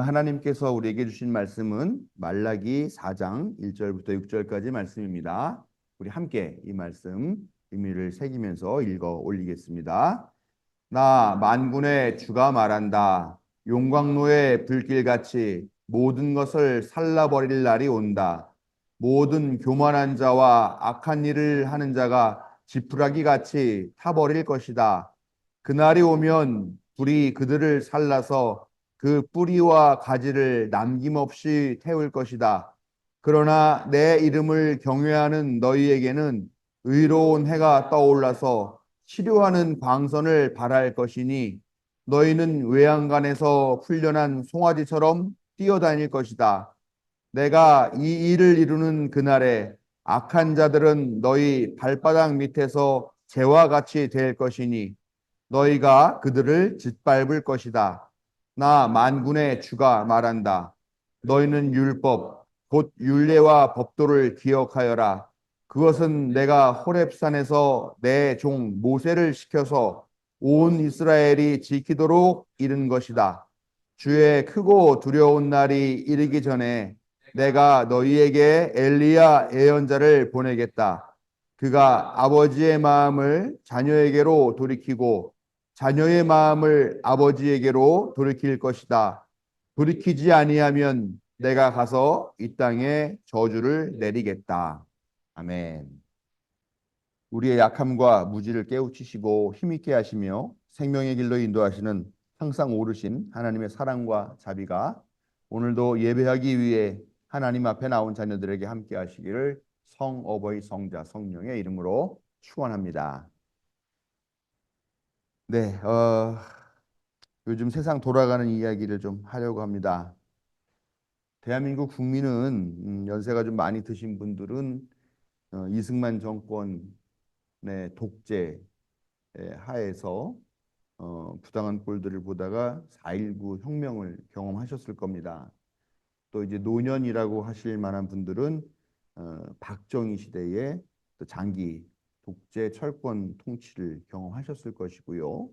하나님께서 우리에게 주신 말씀은 말라기 4장 1절부터 6절까지 말씀입니다. 우리 함께 이 말씀 의미를 새기면서 읽어 올리겠습니다. 나 만군의 주가 말한다. 용광로의 불길같이 모든 것을 살라버릴 날이 온다. 모든 교만한 자와 악한 일을 하는 자가 지푸라기 같이 타버릴 것이다. 그날이 오면 불이 그들을 살라서 그 뿌리와 가지를 남김없이 태울 것이다. 그러나 내 이름을 경외하는 너희에게는 의로운 해가 떠올라서 치료하는 광선을 발할 것이니 너희는 외양간에서 훈련한 송아지처럼 뛰어다닐 것이다. 내가 이 일을 이루는 그날에 악한 자들은 너희 발바닥 밑에서 재와 같이 될 것이니 너희가 그들을 짓밟을 것이다. 나 만군의 주가 말한다. 너희는 율법, 곧 율례와 법도를 기억하여라. 그것은 내가 호렙산에서 내 종 모세를 시켜서 온 이스라엘이 지키도록 이른 것이다. 주의 크고 두려운 날이 이르기 전에 내가 너희에게 엘리야 예언자를 보내겠다. 그가 아버지의 마음을 자녀에게로 돌이키고 자녀의 마음을 아버지에게로 돌이킬 것이다. 돌이키지 아니하면 내가 가서 이 땅에 저주를 내리겠다. 아멘. 우리의 약함과 무지를 깨우치시고 힘있게 하시며 생명의 길로 인도하시는 항상 오르신 하나님의 사랑과 자비가 오늘도 예배하기 위해 하나님 앞에 나온 자녀들에게 함께 하시기를 성어버이 성자 성령의 이름으로 축원합니다. 네, 요즘 세상 돌아가는 이야기를 좀 하려고 합니다. 대한민국 국민은 연세가 좀 많이 드신 분들은 이승만 정권의 독재 하에서 부당한 꼴들을 보다가 4.19 혁명을 경험하셨을 겁니다. 또 이제 노년이라고 하실 만한 분들은 박정희 시대의 또 장기 독재 철권 통치를 경험하셨을 것이고요.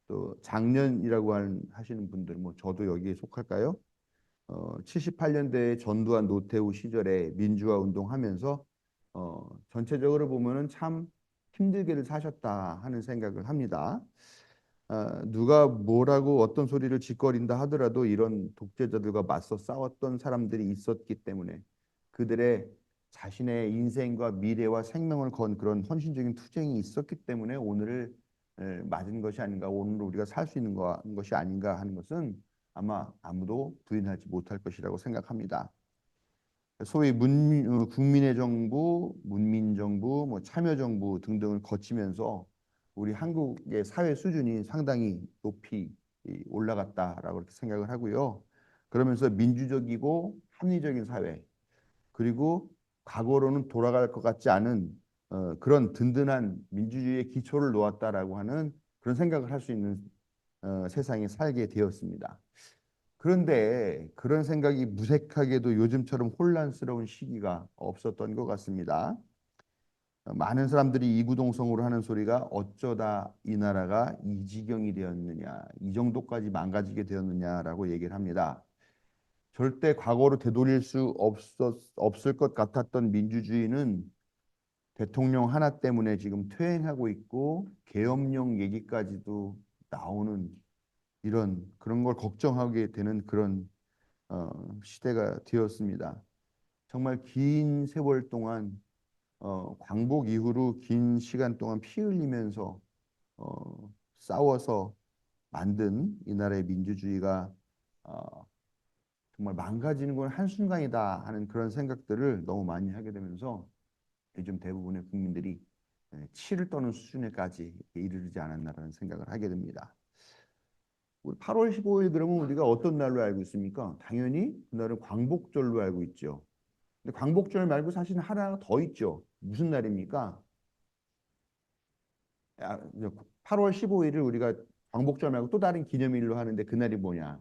또 장년이라고 하시는 분들, 뭐 저도 여기에 속할까요? 78년대에 전두환 노태우 시절에 민주화 운동하면서 전체적으로 보면은 참 힘들게를 사셨다 하는 생각을 합니다. 누가 뭐라고 어떤 소리를 짓거린다 하더라도 이런 독재자들과 맞서 싸웠던 사람들이 있었기 때문에 그들의 자신의 인생과 미래와 생명을 건 그런 헌신적인 투쟁이 있었기 때문에 오늘을 맞은 것이 아닌가, 오늘 우리가 살 수 있는 것이 아닌가 하는 것은 아마 아무도 부인하지 못할 것이라고 생각합니다. 소위 국민의 정부, 문민정부, 뭐 참여정부 등등을 거치면서 우리 한국의 사회 수준이 상당히 높이 올라갔다라고 이렇게 생각을 하고요. 그러면서 민주적이고 합리적인 사회, 그리고 과거로는 돌아갈 것 같지 않은 그런 든든한 민주주의의 기초를 놓았다라고 하는 그런 생각을 할 수 있는 세상에 살게 되었습니다. 그런데 그런 생각이 무색하게도 요즘처럼 혼란스러운 시기가 없었던 것 같습니다. 많은 사람들이 이구동성으로 하는 소리가 어쩌다 이 나라가 이 지경이 되었느냐, 이 정도까지 망가지게 되었느냐라고 얘기를 합니다. 절대 과거로 되돌릴 수 없을 것 같았던 민주주의는 대통령 하나 때문에 지금 퇴행하고 있고 계엄령 얘기까지도 나오는 이런 그런 걸 걱정하게 되는 그런 시대가 되었습니다. 정말 긴 세월 동안 광복 이후로 긴 시간 동안 피 흘리면서 싸워서 만든 이 나라의 민주주의가 정말 망가지는 건 한순간이다 하는 그런 생각들을 너무 많이 하게 되면서 요즘 대부분의 국민들이 치를 떠는 수준에까지 이르지 않았나라는 생각을 하게 됩니다. 우리 8월 15일 그러면 우리가 어떤 날로 알고 있습니까? 당연히 그날은 광복절로 알고 있죠. 근데 광복절 말고 사실 하나 더 있죠. 무슨 날입니까? 8월 15일을 우리가 광복절 말고 또 다른 기념일로 하는데 그날이 뭐냐?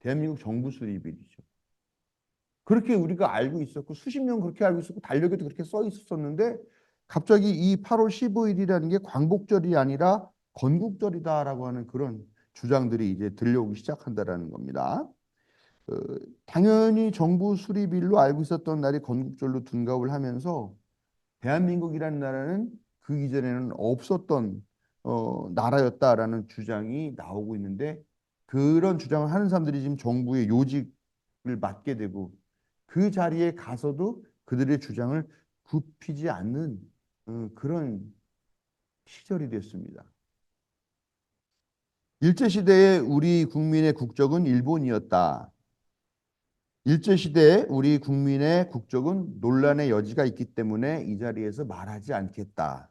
대한민국 정부 수립일이죠. 그렇게 우리가 알고 있었고 수십 년 그렇게 알고 있었고 달력에도 그렇게 써 있었는데 갑자기 이 8월 15일이라는 게 광복절이 아니라 건국절이다라고 하는 그런 주장들이 이제 들려오기 시작한다라는 겁니다. 어, 당연히 정부 수립일로 알고 있었던 날이 건국절로 둔갑을 하면서 대한민국이라는 나라는 그 이전에는 없었던 나라였다라는 주장이 나오고 있는데 그런 주장을 하는 사람들이 지금 정부의 요직을 맡게 되고 그 자리에 가서도 그들의 주장을 굽히지 않는 그런 시절이 됐습니다. 일제시대에 우리 국민의 국적은 일본이었다. 일제시대에 우리 국민의 국적은 논란의 여지가 있기 때문에 이 자리에서 말하지 않겠다.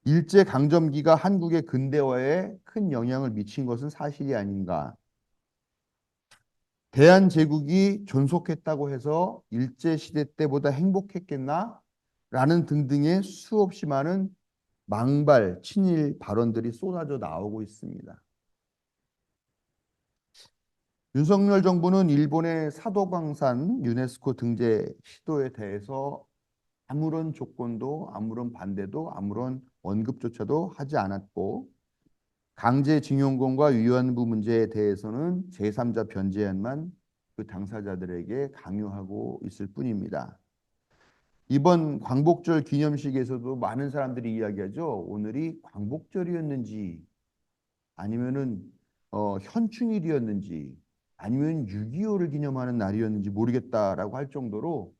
일제 강점기가 한국의 근대화에 큰 영향을 미친 것은 사실이 아닌가. 대한제국이 존속했다고 해서 일제시대 때보다 행복했겠나? 라는 등등의 수없이 많은 망발, 친일 발언들이 쏟아져 나오고 있습니다. 윤석열 정부는 일본의 사도광산 유네스코 등재 시도에 대해서 아무런 조건도 아무런 반대도 아무런 언급조차도 하지 않았고 강제징용권과 위안부 문제에 대해서는 제3자 변제안만 그 당사자들에게 강요하고 있을 뿐입니다. 이번 광복절 기념식에서도 많은 사람들이 이야기하죠. 오늘이 광복절이었는지 아니면은 현충일이었는지 아니면 6.25를 기념하는 날이었는지 모르겠다라고 할 정도로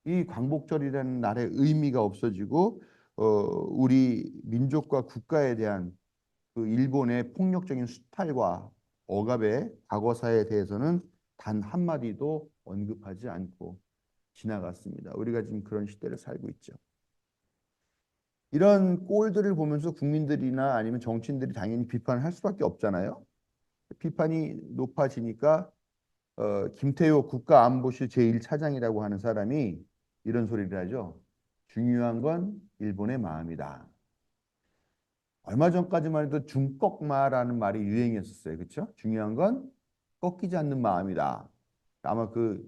이 광복절이라는 날의 의미가 없어지고 우리 민족과 국가에 대한 그 일본의 폭력적인 수탈과 억압의 과거사에 대해서는 단 한마디도 언급하지 않고 지나갔습니다. 우리가 지금 그런 시대를 살고 있죠. 이런 꼴들을 보면서 국민들이나 아니면 정치인들이 당연히 비판을 할 수밖에 없잖아요. 비판이 높아지니까 김태효 국가안보실 제1차장이라고 하는 사람이 이런 소리를 하죠. 중요한 건 일본의 마음이다. 얼마 전까지만 해도 중꺾마라는 말이 유행했었어요. 그렇죠? 중요한 건 꺾이지 않는 마음이다. 아마 그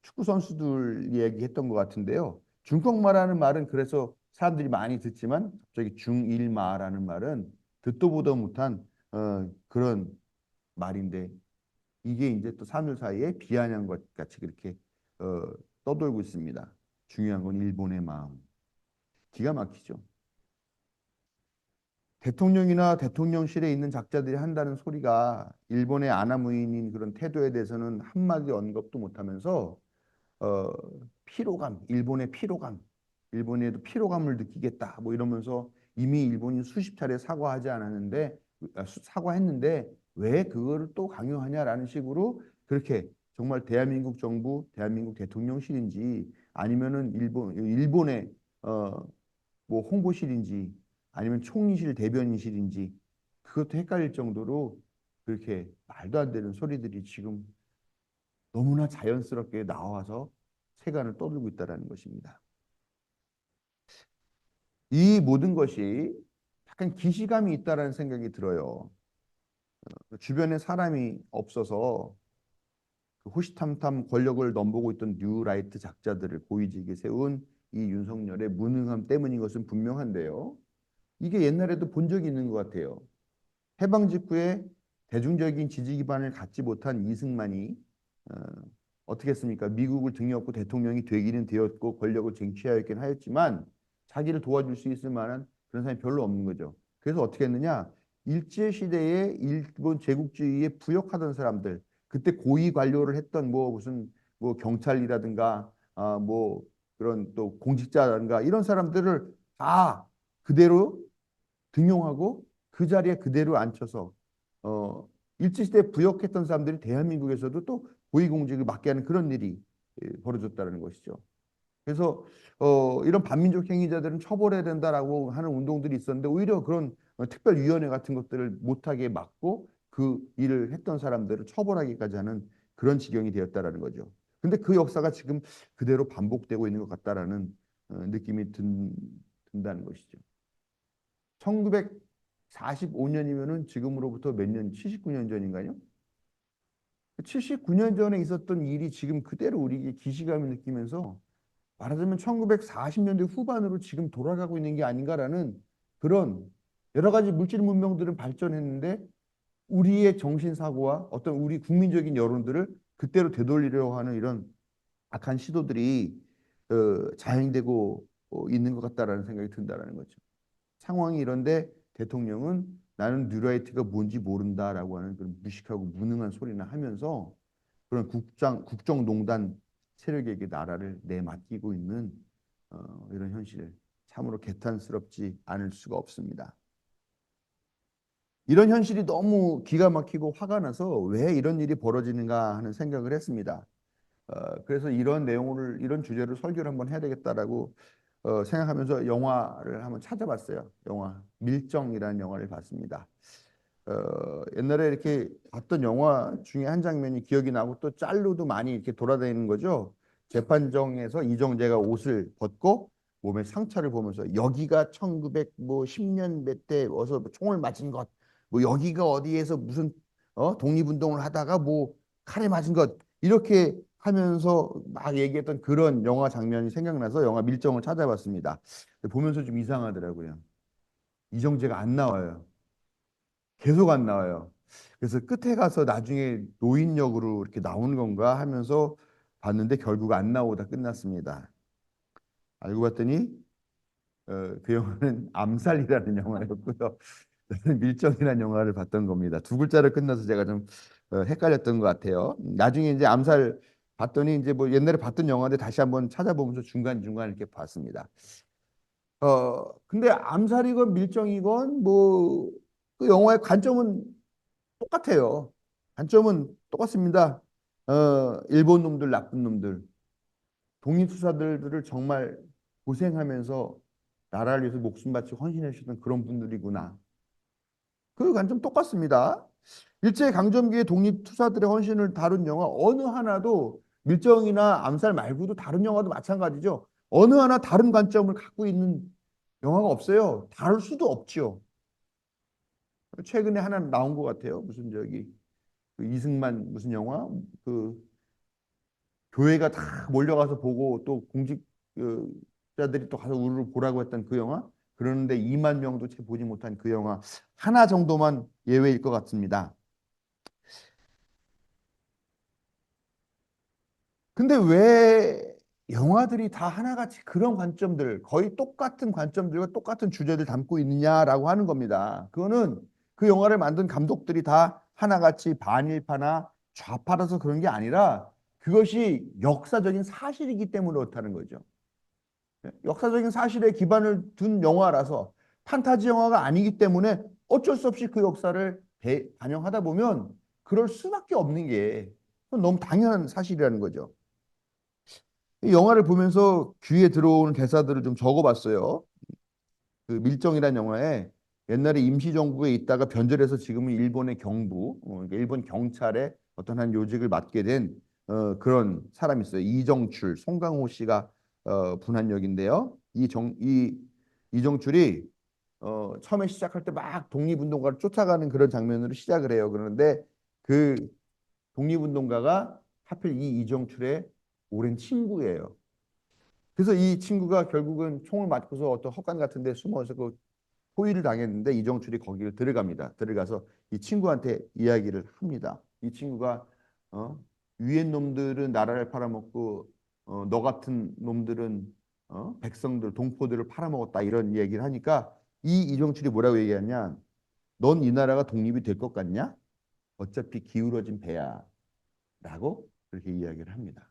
축구 선수들 얘기했던 것 같은데요. 중꺾마라는 말은 그래서 사람들이 많이 듣지만 갑자기 중일마라는 말은 듣도 보도 못한 그런 말인데 이게 이제 또 사람들 사이에 비아냥 것 같이 그렇게 어, 떠돌고 있습니다. 중요한 건 일본의 마음. 기가 막히죠. 대통령이나 대통령실에 있는 작자들이 한다는 소리가 일본의 아나무인인 그런 태도에 대해서는 한마디 언급도 못하면서 어, 피로감, 일본의 피로감, 일본에도 피로감을 느끼겠다 뭐 이러면서 이미 일본이 수십 차례 사과하지 않았는데 사과했는데 왜 그거를 또 강요하냐라는 식으로 그렇게 정말 대한민국 정부, 대한민국 대통령실인지 아니면은 일본의 뭐 홍보실인지 아니면 총리실 대변인실인지 그것도 헷갈릴 정도로 그렇게 말도 안 되는 소리들이 지금 너무나 자연스럽게 나와서 세간을 떠들고 있다는 것입니다. 이 모든 것이 약간 기시감이 있다는 생각이 들어요. 주변에 사람이 없어서 그 호시탐탐 권력을 넘보고 있던 뉴라이트 작자들을 고위직에 세운 이 윤석열의 무능함 때문인 것은 분명한데요. 이게 옛날에도 본 적이 있는 것 같아요. 해방 직후에 대중적인 지지 기반을 갖지 못한 이승만이 어, 어떻게 했습니까? 미국을 등에 업고 대통령이 되기는 되었고 권력을 쟁취하였긴 하였지만 자기를 도와줄 수 있을 만한 그런 사람이 별로 없는 거죠. 그래서 어떻게 했느냐? 일제 시대에 일본 제국주의에 부역하던 사람들, 그때 고위 관료를 했던 뭐 무슨 뭐 경찰이라든가 뭐 그런 또 공직자라든가 이런 사람들을 다 그대로 등용하고 그 자리에 그대로 앉혀서 어, 일제시대에 부역했던 사람들이 대한민국에서도 또 고위공직을 맡게 하는 그런 일이 벌어졌다는 것이죠. 그래서 이런 반민족 행위자들은 처벌해야 된다라고 하는 운동들이 있었는데 오히려 그런 특별위원회 같은 것들을 못하게 막고 그 일을 했던 사람들을 처벌하기까지 하는 그런 지경이 되었다라는 거죠. 근데 그 역사가 지금 그대로 반복되고 있는 것 같다라는 느낌이 든다는 것이죠. 1945년이면은 지금으로부터 몇 년, 79년 전인가요? 79년 전에 있었던 일이 지금 그대로 우리에게 기시감을 느끼면서 말하자면 1940년대 후반으로 지금 돌아가고 있는 게 아닌가라는 그런 여러 가지 물질 문명들은 발전했는데 우리의 정신사고와 어떤 우리 국민적인 여론들을 그때로 되돌리려고 하는 이런 악한 시도들이 자행되고 있는 것 같다라는 생각이 든다라는 거죠. 상황이 이런데 대통령은 나는 뉴라이트가 뭔지 모른다라고 하는 그런 무식하고 무능한 소리나 하면서 그런 국정농단 세력에게 나라를 내맡기고 있는 이런 현실 참으로 개탄스럽지 않을 수가 없습니다. 이런 현실이 너무 기가 막히고 화가 나서 왜 이런 일이 벌어지는가 하는 생각을 했습니다. 그래서 이런 주제로 설교를 한번 해야 되겠다라고 생각하면서 영화를 한번 찾아봤어요. 영화 밀정이라는 영화를 봤습니다. 옛날에 이렇게 봤던 영화 중에 한 장면이 기억이 나고 또 짤로도 많이 이렇게 돌아다니는 거죠. 재판정에서 이정재가 옷을 벗고 몸에 상처를 보면서 여기가 1910년 몇 때 어서 총을 맞은 것, 뭐 여기가 어디에서 무슨 독립운동을 하다가 뭐 칼에 맞은 것 이렇게 하면서 막 얘기했던 그런 영화 장면이 생각나서 영화 밀정을 찾아봤습니다. 보면서 좀 이상하더라고요. 이정재가 안 나와요. 계속 안 나와요. 그래서 끝에 가서 나중에 노인 역으로 이렇게 나오는 건가 하면서 봤는데 결국 안 나오다 끝났습니다. 알고 봤더니 그 영화는 암살이라는 영화였고요. 저는 밀정이라는 영화를 봤던 겁니다. 두 글자를 끝나서 제가 좀 헷갈렸던 것 같아요. 나중에 이제 암살 봤더니 이제 뭐 옛날에 봤던 영화인데 다시 한번 찾아보면서 중간중간 이렇게 봤습니다. 근데 암살이건 밀정이건 뭐 그 영화의 관점은 똑같아요. 관점은 똑같습니다. 일본 놈들, 나쁜 놈들, 독립투사들을 정말 고생하면서 나라를 위해서 목숨 바치고 헌신해 주셨던 그런 분들이구나. 그 관점 똑같습니다. 일제강점기의 독립투사들의 헌신을 다룬 영화 어느 하나도 밀정이나 암살 말고도 다른 영화도 마찬가지죠. 어느 하나 다른 관점을 갖고 있는 영화가 없어요. 다룰 수도 없죠. 최근에 하나 나온 것 같아요. 무슨 저기 그 이승만 무슨 영화 그 교회가 다 몰려가서 보고 또 공직자들이 또 가서 우르르 보라고 했던 그 영화 그러는데 2만 명도 채 보지 못한 그 영화 하나 정도만 예외일 것 같습니다. 근데 왜 영화들이 다 하나같이 그런 관점들 거의 똑같은 관점들과 똑같은 주제를 담고 있느냐라고 하는 겁니다. 그거는 그 영화를 만든 감독들이 다 하나같이 반일파나 좌파라서 그런 게 아니라 그것이 역사적인 사실이기 때문에 그렇다는 거죠. 역사적인 사실에 기반을 둔 영화라서 판타지 영화가 아니기 때문에 어쩔 수 없이 그 역사를 반영하다 보면 그럴 수밖에 없는 게 너무 당연한 사실이라는 거죠. 이 영화를 보면서 귀에 들어오는 대사들을 좀 적어봤어요. 그 밀정이라는 영화에 옛날에 임시정부에 있다가 변절해서 지금은 일본의 경부, 그러니까 일본 경찰의 어떤 한 요직을 맡게 된 그런 사람이 있어요. 이정출, 송강호 씨가 분한 역인데요. 이정출이 처음에 시작할 때 막 독립운동가를 쫓아가는 그런 장면으로 시작을 해요. 그런데 그 독립운동가가 하필 이 이정출의 오랜 친구예요. 그래서 이 친구가 결국은 총을 맞고서 어떤 헛간 같은 데 숨어서 그 포위를 당했는데 이정출이 거기를 들어갑니다. 들어가서 이 친구한테 이야기를 합니다. 이 친구가 위엔 놈들은 나라를 팔아먹고 너 같은 놈들은 백성들 동포들을 팔아먹었다 이런 얘기를 하니까 이 이정출이 뭐라고 얘기하냐? 넌 이 나라가 독립이 될 것 같냐? 어차피 기울어진 배야라고 그렇게 이야기를 합니다.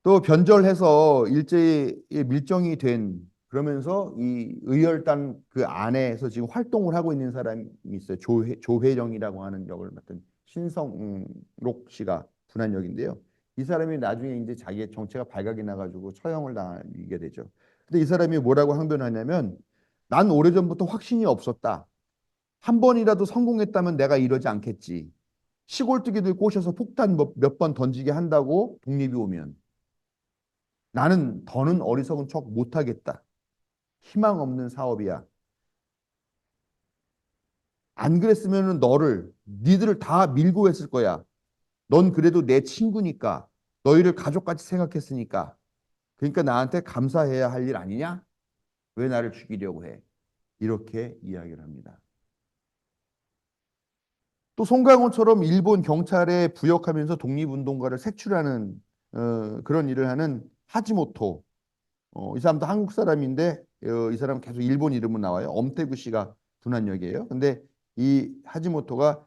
또 변절해서 일제히 밀정이 된 그러면서 이 의열단 그 안에서 지금 활동을 하고 있는 사람이 있어요. 조회정이라고 하는 역을 맡은 신성록 씨가 분한 역인데요. 이 사람이 나중에 이제 자기의 정체가 발각이 나가지고 처형을 당하게 되죠. 근데 이 사람이 뭐라고 항변하냐면 난 오래전부터 확신이 없었다. 한 번이라도 성공했다면 내가 이러지 않겠지. 시골뜨기들 꼬셔서 폭탄 몇 번 던지게 한다고 독립이 오면. 나는 더는 어리석은 척 못하겠다. 희망 없는 사업이야. 안 그랬으면 니들을 다 밀고 했을 거야. 넌 그래도 내 친구니까. 너희를 가족같이 생각했으니까. 그러니까 나한테 감사해야 할 일 아니냐? 왜 나를 죽이려고 해? 이렇게 이야기를 합니다. 또 송강호처럼 일본 경찰에 부역하면서 독립운동가를 색출하는 그런 일을 하는 하지모토. 이 사람도 한국 사람인데 이 사람 계속 일본 이름은 나와요. 엄태구 씨가 분한역이에요. 근데 이 하지모토가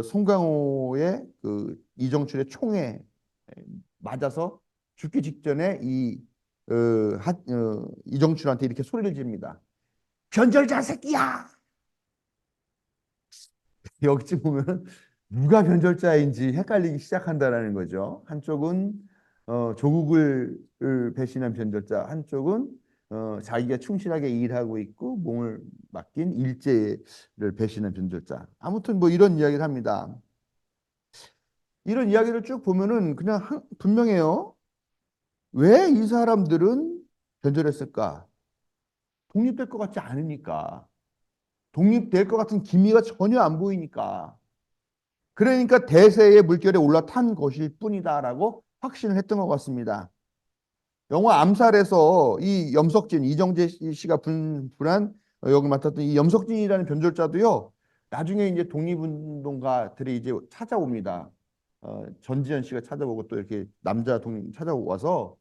송강호의 그 이정출의 총에 맞아서 죽기 직전에 이정출한테 이렇게 소리를 지릅니다. 변절자 새끼야! 여기쯤 보면 누가 변절자인지 헷갈리기 시작한다라는 거죠. 한쪽은 조국을 배신한 변절자, 한쪽은 자기가 충실하게 일하고 있고 몸을 맡긴 일제를 배신한 변절자. 아무튼 뭐 이런 이야기를 합니다. 이런 이야기를 쭉 보면은 그냥 분명해요. 왜 이 사람들은 변절했을까? 독립될 것 같지 않으니까. 독립될 것 같은 기미가 전혀 안 보이니까. 그러니까 대세의 물결에 올라탄 것일 뿐이다라고 확신을 했던 것 같습니다. 영화 암살에서 이 염석진, 이정재 씨가 분한 역을 맡았던 이 염석진이라는 변절자도요. 나중에 이제 독립운동가들이 이제 찾아옵니다. 전지현 씨가 찾아오고 또 이렇게 남자 독립 찾아와서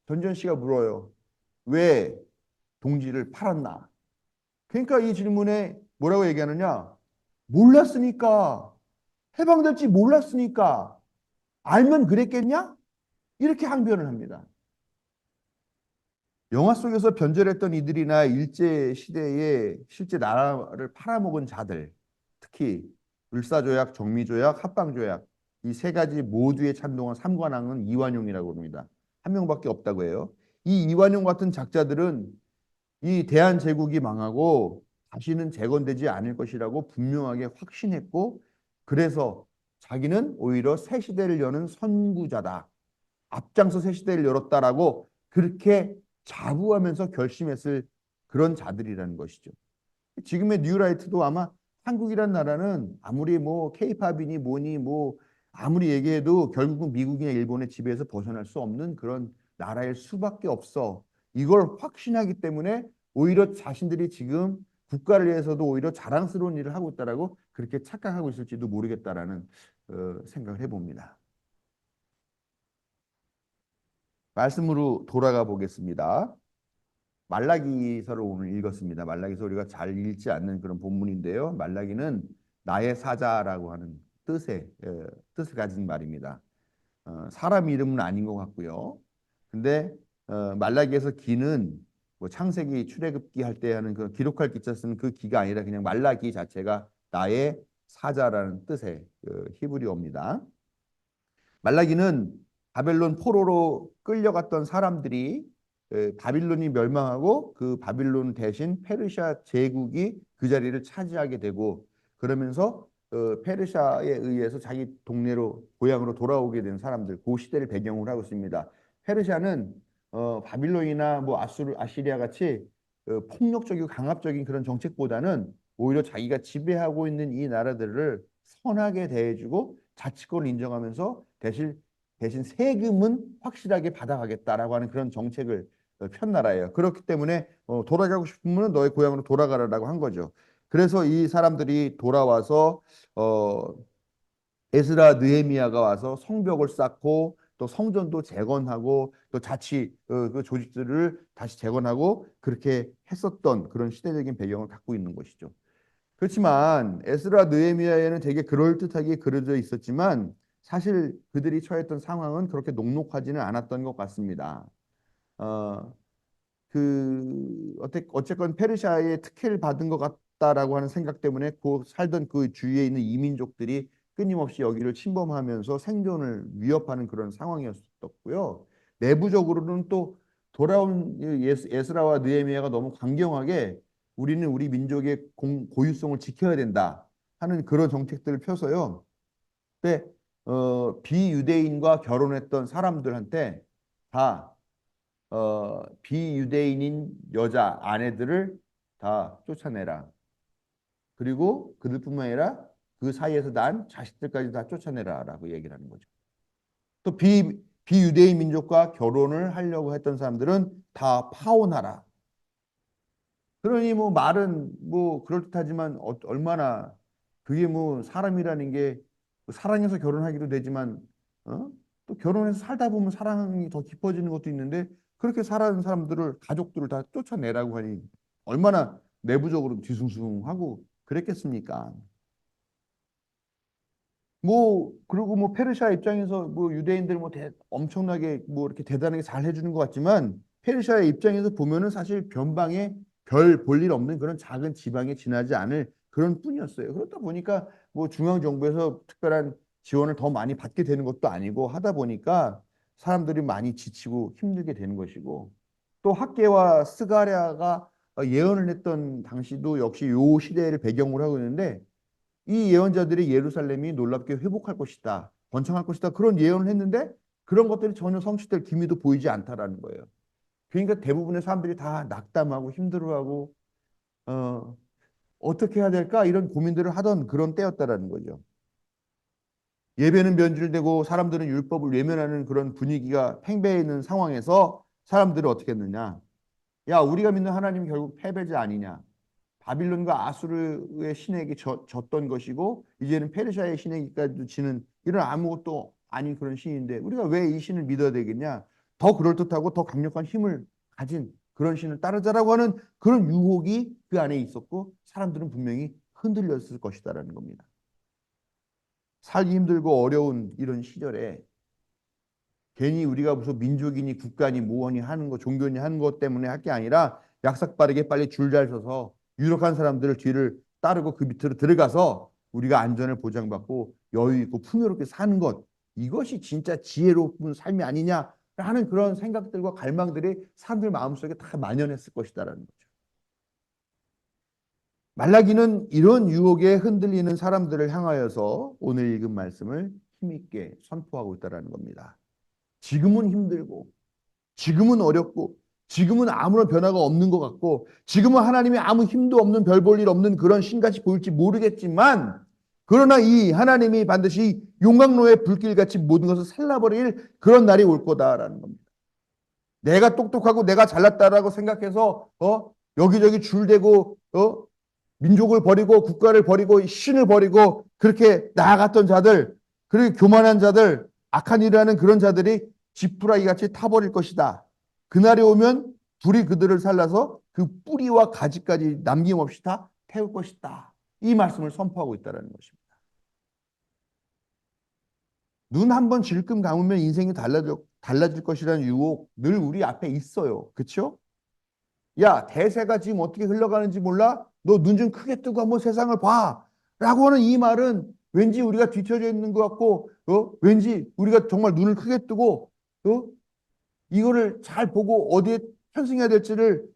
전지현 씨가 물어요. 왜 동지를 팔았나? 그러니까 이 질문에 뭐라고 얘기하느냐? 몰랐으니까. 해방될지 몰랐으니까. 알면 그랬겠냐? 이렇게 항변을 합니다. 영화 속에서 변절했던 이들이나 일제 시대에 실제 나라를 팔아먹은 자들, 특히 불사조약, 정미조약, 합방조약 이 세 가지 모두에 찬동한 삼관왕은 이완용이라고 합니다. 한 명밖에 없다고 해요. 이 이완용 같은 작자들은 이 대한제국이 망하고 다시는 재건되지 않을 것이라고 분명하게 확신했고 그래서 자기는 오히려 새 시대를 여는 선구자다. 앞장서 새 시대를 열었다라고 그렇게 자부하면서 결심했을 그런 자들이라는 것이죠. 지금의 뉴라이트도 아마 한국이란 나라는 아무리 뭐 케이팝이니 뭐니 뭐 아무리 얘기해도 결국은 미국이나 일본의 지배에서 벗어날 수 없는 그런 나라일 수밖에 없어. 이걸 확신하기 때문에 오히려 자신들이 지금 국가를 위해서도 오히려 자랑스러운 일을 하고 있다라고 그렇게 착각하고 있을지도 모르겠다라는 생각을 해봅니다. 말씀으로 돌아가 보겠습니다. 말라기서를 오늘 읽었습니다. 말라기서 우리가 잘 읽지 않는 그런 본문인데요. 말라기는 나의 사자라고 하는 뜻을 가진 말입니다. 사람 이름은 아닌 것 같고요. 근데 말라기에서 기는 뭐 창세기 출애굽기 할 때 하는 그 기록할 기자 쓰는 그 기가 아니라 그냥 말라기 자체가 나의 사자라는 뜻의 히브리어입니다. 말라기는 바벨론 포로로 끌려갔던 사람들이 바빌론이 멸망하고 그 바빌론 대신 페르시아 제국이 그 자리를 차지하게 되고 그러면서 페르시아에 의해서 자기 동네로 고향으로 돌아오게 된 사람들 그 시대를 배경으로 하고 있습니다. 페르시아는 바빌론이나 뭐 아시리아 같이 폭력적이고 강압적인 그런 정책보다는 오히려 자기가 지배하고 있는 이 나라들을 선하게 대해주고 자치권을 인정하면서 대신 세금은 확실하게 받아가겠다라고 하는 그런 정책을 편 나라예요. 그렇기 때문에 돌아가고 싶으면 너의 고향으로 돌아가라라고 한 거죠. 그래서 이 사람들이 돌아와서 에스라 느헤미야가 와서 성벽을 쌓고 또 성전도 재건하고 또 자치 그 조직들을 다시 재건하고 그렇게 했었던 그런 시대적인 배경을 갖고 있는 것이죠. 그렇지만 에스라 느헤미야에는 되게 그럴듯하게 그려져 있었지만 사실 그들이 처했던 상황은 그렇게 녹록하지는 않았던 것 같습니다. 어, 어쨌건 페르시아의 특혜를 받은 것 같다라고 하는 생각 때문에 그 살던 그 주위에 있는 이민족들이 끊임없이 여기를 침범하면서 생존을 위협하는 그런 상황이었었고요. 내부적으로는 또 돌아온 에스라와 느헤미야가 너무 강경하게 우리는 우리 민족의 고유성을 지켜야 된다 하는 그런 정책들을 펴서요. 근데 비유대인과 결혼했던 사람들한테 다 비유대인인 여자 아내들을 다 쫓아내라. 그리고 그들뿐만 아니라 그 사이에서 난 자식들까지 다 쫓아내라라고 얘기를 하는 거죠. 또 비유대인 민족과 결혼을 하려고 했던 사람들은 다 파혼하라. 그러니 뭐 말은 뭐 그럴듯하지만 얼마나 그게 뭐 사람이라는 게 사랑해서 결혼하기도 되지만 어? 또 결혼해서 살다 보면 사랑이 더 깊어지는 것도 있는데 그렇게 살아가는 사람들을 가족들을 다 쫓아내라고 하니 얼마나 내부적으로 뒤숭숭하고 그랬겠습니까? 뭐 그리고 뭐 페르시아 입장에서 뭐 유대인들 뭐 엄청나게 뭐 이렇게 대단하게 잘 해주는 것 같지만 페르시아의 입장에서 보면은 사실 변방에 별 볼 일 없는 그런 작은 지방에 지나지 않을 그런 뿐이었어요. 그렇다 보니까 뭐 중앙 정부에서 특별한 지원을 더 많이 받게 되는 것도 아니고 하다 보니까 사람들이 많이 지치고 힘들게 되는 것이고 또 학계와 스가랴가 예언을 했던 당시도 역시 요 시대를 배경으로 하고 있는데 이 예언자들이 예루살렘이 놀랍게 회복할 것이다. 번창할 것이다. 그런 예언을 했는데 그런 것들이 전혀 성취될 기미도 보이지 않다라는 거예요. 그러니까 대부분의 사람들이 다 낙담하고 힘들어하고 어떻게 해야 될까 이런 고민들을 하던 그런 때였다라는 거죠. 예배는 변질되고 사람들은 율법을 외면하는 그런 분위기가 팽배해 있는 상황에서 사람들은 어떻게 했느냐? 야, 우리가 믿는 하나님이 결국 패배자 아니냐? 바빌론과 아수르의 신에게 졌던 것이고 이제는 페르시아의 신에게까지도 지는 이런 아무것도 아닌 그런 신인데 우리가 왜 이 신을 믿어야 되겠냐? 더 그럴듯하고 더 강력한 힘을 가진 그런 신을 따르자라고 하는 그런 유혹이 그 안에 있었고 사람들은 분명히 흔들렸을 것이다라는 겁니다. 살기 힘들고 어려운 이런 시절에 괜히 우리가 무슨 민족이니 국가니 뭐니 하는 거 종교니 하는 것 때문에 할 게 아니라 약삭 빠르게 빨리 줄 잘 서서 유력한 사람들을 뒤를 따르고 그 밑으로 들어가서 우리가 안전을 보장받고 여유 있고 풍요롭게 사는 것 이것이 진짜 지혜로운 삶이 아니냐 하는 그런 생각들과 갈망들이 사람들 마음속에 다 만연했을 것이다라는 거죠. 말라기는 이런 유혹에 흔들리는 사람들을 향하여서 오늘 읽은 말씀을 힘있게 선포하고 있다는 겁니다. 지금은 힘들고 지금은 어렵고 지금은 아무런 변화가 없는 것 같고 지금은 하나님이 아무 힘도 없는 별 볼 일 없는 그런 신같이 보일지 모르겠지만 그러나 이 하나님이 반드시 용광로의 불길같이 모든 것을 살라버릴 그런 날이 올 거다라는 겁니다. 내가 똑똑하고 내가 잘났다라고 생각해서 여기저기 줄대고 민족을 버리고 국가를 버리고 신을 버리고 그렇게 나아갔던 자들 그리고 교만한 자들 악한 일을 하는 그런 자들이 지푸라기 같이 타버릴 것이다. 그날이 오면 불이 그들을 살라서 그 뿌리와 가지까지 남김없이 다 태울 것이다. 이 말씀을 선포하고 있다는 것입니다. 눈 한 번 질끔 감으면 인생이 달라질 것이라는 유혹 늘 우리 앞에 있어요. 그렇죠? 야, 대세가 지금 어떻게 흘러가는지 몰라? 너 눈 좀 크게 뜨고 한번 세상을 봐. 라고 하는 이 말은 왠지 우리가 뒤처져 있는 것 같고, 왠지 우리가 정말 눈을 크게 뜨고, 이거를 잘 보고 어디에 편승해야 될지를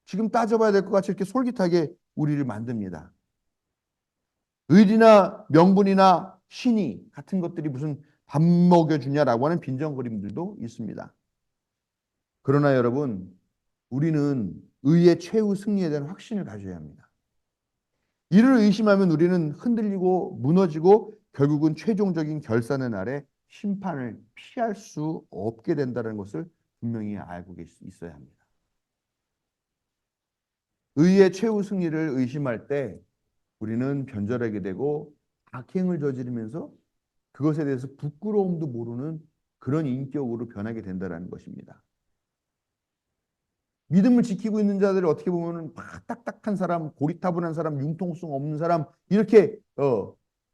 지금 따져봐야 될 것 같이 이렇게 솔깃하게 우리를 만듭니다. 의리나 명분이나 신이 같은 것들이 무슨 밥 먹여주냐라고 하는 빈정거림들도 있습니다. 그러나 여러분, 우리는 의의 최후 승리에 대한 확신을 가져야 합니다. 이를 의심하면 우리는 흔들리고 무너지고 결국은 최종적인 결산의 날에 심판을 피할 수 없게 된다는 것을 분명히 알고 있어야 합니다. 의의 최후 승리를 의심할 때 우리는 변절하게 되고 악행을 저지르면서 그것에 대해서 부끄러움도 모르는 그런 인격으로 변하게 된다는 것입니다. 믿음을 지키고 있는 자들이 어떻게 보면 막 딱딱한 사람, 고리타분한 사람, 융통성 없는 사람 이렇게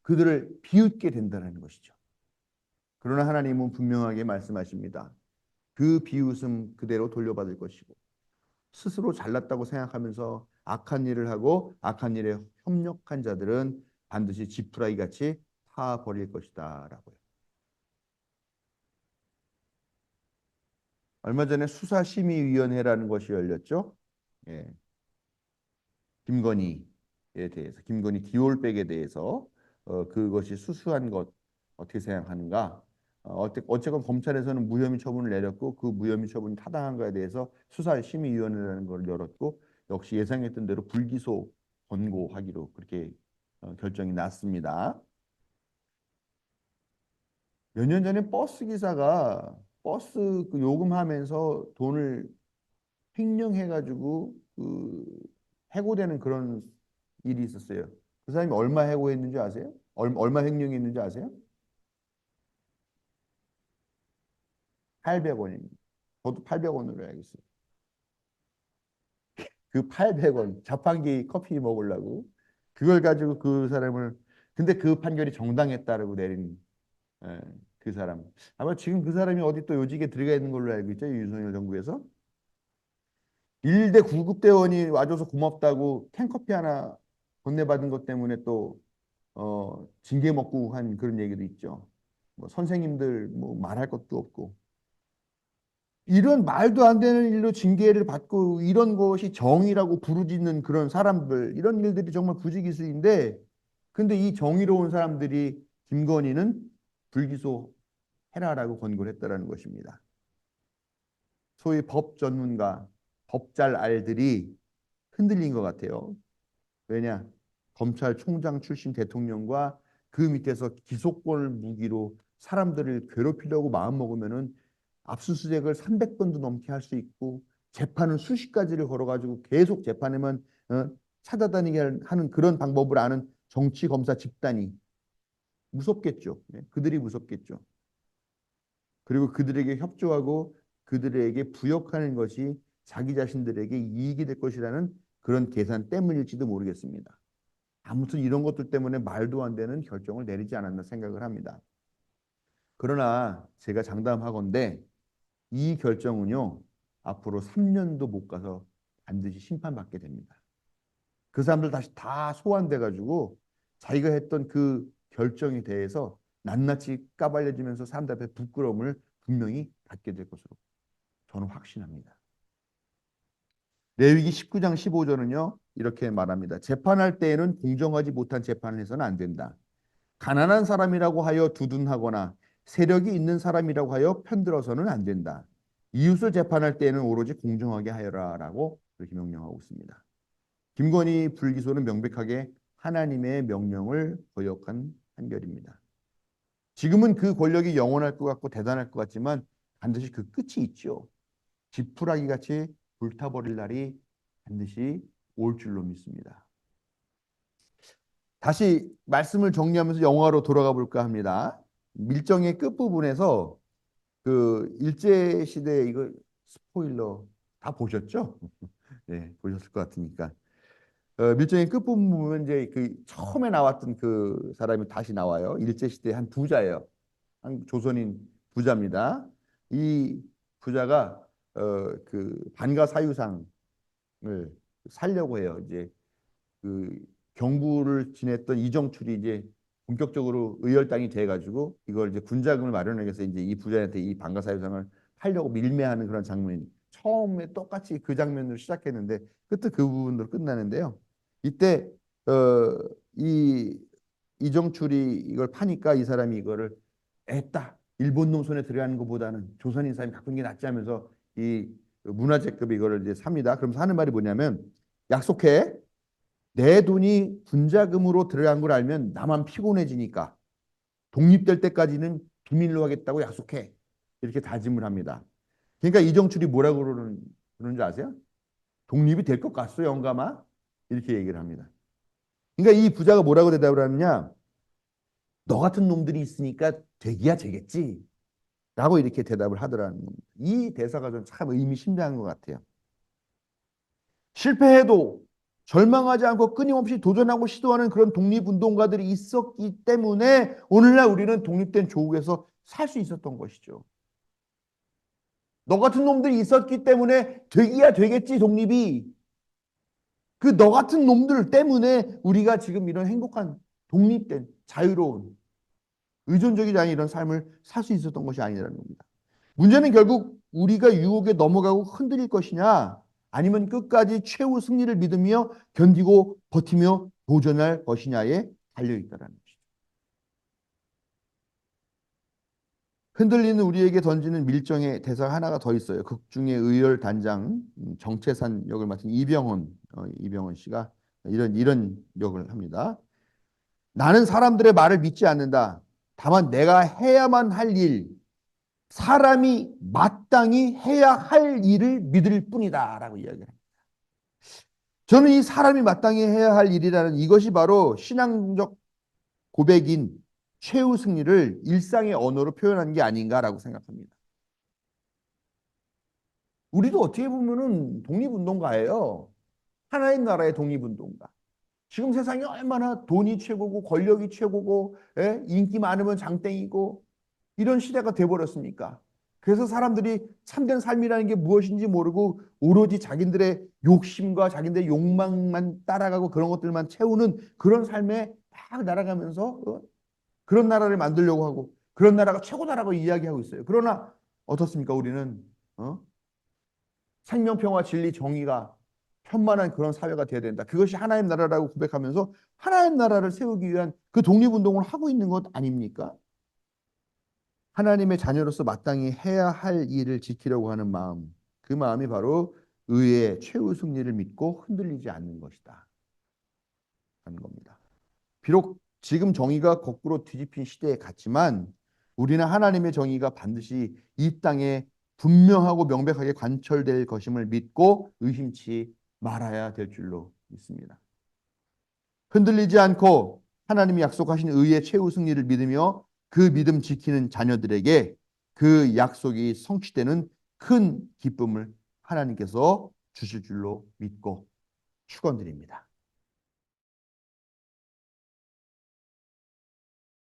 그들을 비웃게 된다는 것이죠. 그러나 하나님은 분명하게 말씀하십니다. 그 비웃음 그대로 돌려받을 것이고 스스로 잘났다고 생각하면서 악한 일을 하고 악한 일에 협력한 자들은 반드시 지푸라기 같이 타버릴 것이다라고요. 얼마 전에 수사심의위원회라는 것이 열렸죠. 예. 김건희에 대해서, 김건희 디올백에 대해서 그것이 수수한 것 어떻게 생각하는가? 어쨌건 검찰에서는 무혐의 처분을 내렸고 그 무혐의 처분이 타당한 것에 대해서 수사심의위원회라는 걸 열었고 역시 예상했던 대로 불기소 권고하기로 그렇게 결정이 났습니다. 몇 년 전에 버스 기사가 버스 그 요금하면서 돈을 횡령해가지고 그 해고되는 그런 일이 있었어요. 그 사람이 얼마 해고했는지 아세요? 얼마 횡령했는지 아세요? 800원입니다. 저도 800원으로 해야겠어요. 그 800원 자판기 커피 먹으려고 그걸 가지고 그 사람을 근데 그 판결이 정당했다라고 내린 예, 그 사람 아마 지금 그 사람이 어디 또 요직에 들어가 있는 걸로 알고 있죠. 윤석열 정부에서 1대 구급대원이 와줘서 고맙다고 캔커피 하나 건네받은 것 때문에 또 징계 먹고 한 그런 얘기도 있죠. 뭐 선생님들 뭐 말할 것도 없고 이런 말도 안 되는 일로 징계를 받고 이런 것이 정의라고 부르짖는 그런 사람들 이런 일들이 정말 부지기수인데 근데 이 정의로운 사람들이 김건희는 불기소해라라고 권고를 했다라는 것입니다. 소위 법 전문가, 법 잘 알들이 흔들린 것 같아요. 왜냐? 검찰총장 출신 대통령과 그 밑에서 기소권을 무기로 사람들을 괴롭히려고 마음먹으면은 압수수색을 300번도 넘게 할 수 있고 재판을 수십 가지를 걸어가지고 계속 재판에만 찾아다니게 하는 그런 방법을 아는 정치 검사 집단이 무섭겠죠. 네, 그들이 무섭겠죠. 그리고 그들에게 협조하고 그들에게 부역하는 것이 자기 자신들에게 이익이 될 것이라는 그런 계산 때문일지도 모르겠습니다. 아무튼 이런 것들 때문에 말도 안 되는 결정을 내리지 않았나 생각을 합니다. 그러나 제가 장담하건대 이 결정은요, 앞으로 3년도 못 가서 반드시 심판받게 됩니다. 그 사람들 다시 다 소환돼가지고 자기가 했던 그 결정에 대해서 낱낱이 까발려지면서 사람들 앞에 부끄러움을 분명히 받게 될 것으로 저는 확신합니다. 레위기 19장 15절은요, 이렇게 말합니다. 재판할 때에는 공정하지 못한 재판을 해서는 안 된다. 가난한 사람이라고 하여 두둔하거나 세력이 있는 사람이라고 하여 편들어서는 안 된다. 이웃을 재판할 때에는 오로지 공정하게 하여라라고 그렇게 명령하고 있습니다. 김건희 불기소는 명백하게 하나님의 명령을 거역한 판결입니다. 지금은 그 권력이 영원할 것 같고 대단할 것 같지만 반드시 그 끝이 있죠. 지푸라기 같이 불타버릴 날이 반드시 올 줄로 믿습니다. 다시 말씀을 정리하면서 영화로 돌아가 볼까 합니다. 밀정의 끝부분에서 그 일제 시대 이거 스포일러 다 보셨죠? 네, 보셨을 것 같으니까. 밀정의 끝부분 보면 이제 그 처음에 나왔던 그 사람이 다시 나와요. 일제 시대 한 부자예요. 한 조선인 부자입니다. 이 부자가 그 반가 사유상을 살려고 해요. 이제 그 경부를 지냈던 이정출이 이제 본격적으로 의열당이 돼가지고 이걸 이제 군자금을 마련하기 위해서 이제 이 부자한테 이 반가사유상을 팔려고 밀매하는 그런 장면이 처음에 똑같이 그 장면으로 시작했는데 끝에 그 부분으로 끝나는데요. 이때 이 이정출이 이걸 파니까 이 사람이 이거를 애따 일본 놈 손에 들어가는 것보다는 조선인 사람이 갖고 있는 게 낫지 하면서 이 문화재급 이거를 이제 삽니다. 그러면서 하는 말이 뭐냐면 약속해. 내 돈이 분자금으로 들어간 걸 알면 나만 피곤해지니까 독립될 때까지는 비밀로 하겠다고 약속해. 이렇게 다짐을 합니다. 그러니까 이정출이 뭐라고 그러는 줄 아세요? 독립이 될 것 같소, 영감아? 이렇게 얘기를 합니다. 그러니까 이 부자가 뭐라고 대답을 하느냐? 너 같은 놈들이 있으니까 되기야 되겠지. 라고 이렇게 대답을 하더라는 겁니다. 이 대사가 좀 참 의미심장한 것 같아요. 실패해도 절망하지 않고 끊임없이 도전하고 시도하는 그런 독립운동가들이 있었기 때문에 오늘날 우리는 독립된 조국에서 살 수 있었던 것이죠. 너 같은 놈들이 있었기 때문에 되기야 되겠지, 독립이. 그 너 같은 놈들 때문에 우리가 지금 이런 행복한 독립된 자유로운 의존적이지 않은 이런 삶을 살 수 있었던 것이 아니라는 겁니다. 문제는 결국 우리가 유혹에 넘어가고 흔들릴 것이냐 아니면 끝까지 최후 승리를 믿으며 견디고 버티며 도전할 것이냐에 달려있다는 것이죠. 흔들리는 우리에게 던지는 밀정의 대사가 하나가 더 있어요. 극중의 의열 단장 정채산 역을 맡은 이병헌 씨가 이런 역을 합니다. 나는 사람들의 말을 믿지 않는다. 다만 내가 해야만 할 일, 사람이 마땅히 해야 할 일을 믿을 뿐이다라고 이야기합니다. 저는 이 사람이 마땅히 해야 할 일이라는 이것이 바로 신앙적 고백인 최후 승리를 일상의 언어로 표현한 게 아닌가라고 생각합니다. 우리도 어떻게 보면은 독립운동가예요. 하나님 나라의 독립운동가. 지금 세상이 얼마나 돈이 최고고 권력이 최고고 인기 많으면 장땡이고 이런 시대가 돼버렸습니까? 그래서 사람들이 참된 삶이라는 게 무엇인지 모르고 오로지 자기들의 욕심과 자기들의 욕망만 따라가고 그런 것들만 채우는 그런 삶에 막 날아가면서 그런 나라를 만들려고 하고 그런 나라가 최고다라고 이야기하고 있어요. 그러나 어떻습니까? 우리는 어? 생명평화 진리 정의가 편만한 그런 사회가 돼야 된다. 그것이 하나님 나라라고 고백하면서 하나님 나라를 세우기 위한 그 독립운동을 하고 있는 것 아닙니까? 하나님의 자녀로서 마땅히 해야 할 일을 지키려고 하는 마음, 그 마음이 바로 의의 최후 승리를 믿고 흔들리지 않는 것이다 하는 겁니다. 비록 지금 정의가 거꾸로 뒤집힌 시대에 갔지만 우리는 하나님의 정의가 반드시 이 땅에 분명하고 명백하게 관철될 것임을 믿고 의심치 말아야 될 줄로 믿습니다. 흔들리지 않고 하나님이 약속하신 의의 최후 승리를 믿으며 그 믿음 지키는 자녀들에게 그 약속이 성취되는 큰 기쁨을 하나님께서 주실 줄로 믿고 축원드립니다.